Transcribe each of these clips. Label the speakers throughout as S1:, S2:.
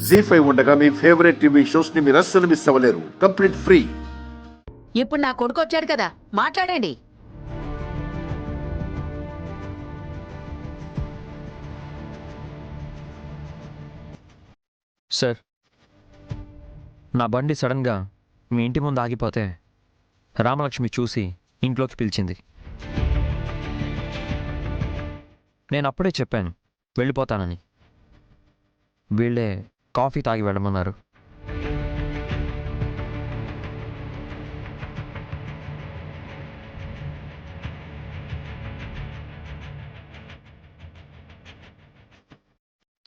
S1: జీ5 ఉండగా మీ favourite TV shows ని మీరు అస్సలు మిస్ అవ్వలేరు. Complete free.
S2: ఇప్పుడు నా కొడుకు వచ్చాడు కదా, మాట్లాడండి.
S3: సార్, నా బండి సడన్గా మీ ఇంటి ముందు ఆగిపోతే రామలక్ష్మి చూసి ఇంట్లోకి పిలిచింది. నేను అప్పుడే చెప్పాను వెళ్ళిపోతానని. వీళ్ళే కాఫీ తాగి వెళ్ళమన్నారు.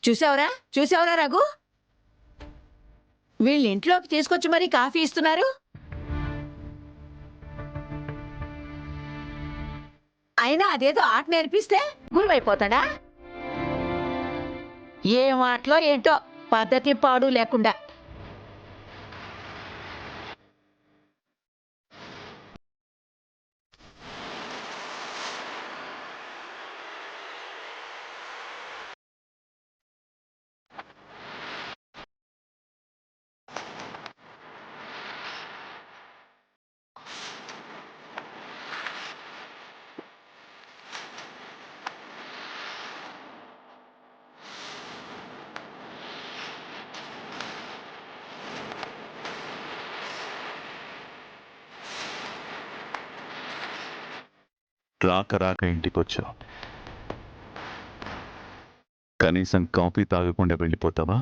S2: చూసావరా రఘు, వీళ్ళ ఇంట్లోకి తీసుకొచ్చి మరీ కాఫీ ఇస్తున్నారు. అయినా అదేదో ఆట నేర్పిస్తే గురువైపోతాడా? ఏం ఆటలో ఏంటో, పద్ధతి పాడు లేకుండా.
S4: రాక ఇంటికొచ్చావు, కనీసం కాఫీ తాగకుండా వెళ్ళిపోతావా?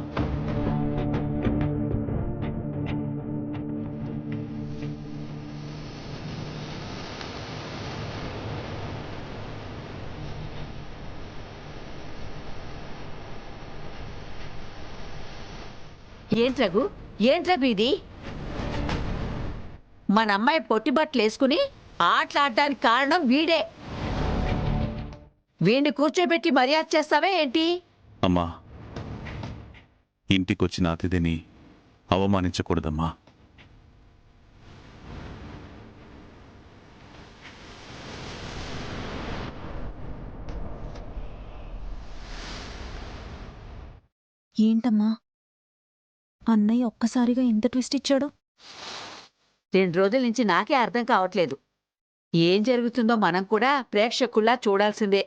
S2: ఏంట్రఘు ఇది? మన అమ్మాయి పొట్టి బట్టలు వేసుకుని ఆటలాడడానికి కారణం వీడే. వీడిని కూర్చోబెట్టి మర్యాద చేస్తావే ఏంటి?
S4: అమ్మా, ఇంటికొచ్చిన అతిథిని అవమానించకూడదమ్మా.
S5: ఏంటమ్మా అన్నయ్య ఒక్కసారిగా ఇంత ట్విస్ట్ ఇచ్చాడు?
S2: 2 రోజుల నుంచి నాకే అర్థం కావట్లేదు. ఏం జరుగుతుందో మనం కూడా ప్రేక్షకుల్లా చూడాల్సిందే.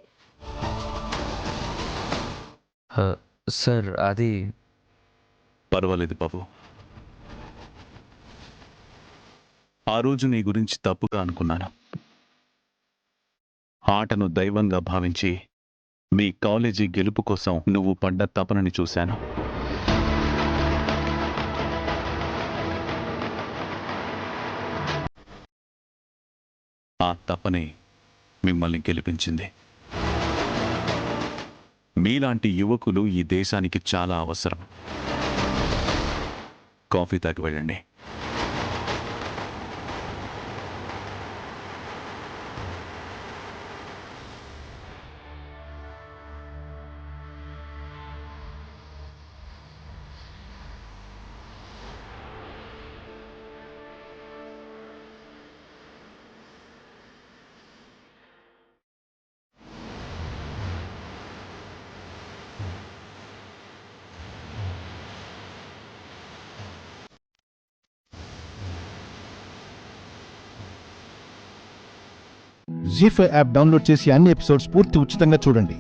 S3: సార్, అది
S4: పర్వాలేదు బాబు. ఆ రోజు నీ గురించి తప్పుగా అనుకున్నాను. ఆటను దైవంగా భావించి మీ కాలేజీ గెలుపు కోసం నువ్వు పడ్డ తపనని చూశాను. ఆ తపనే మిమ్మల్ని గెలిపించింది. మీలాంటి యువకులు ఈ దేశానికి చాలా అవసరం. కాఫీ తాగి వెళ్ళండి.
S6: జీ5 యాప్ డౌన్లోడ్ చేసి అన్ని ఎపిసోడ్స్ పూర్తి ఉచితంగా చూడండి.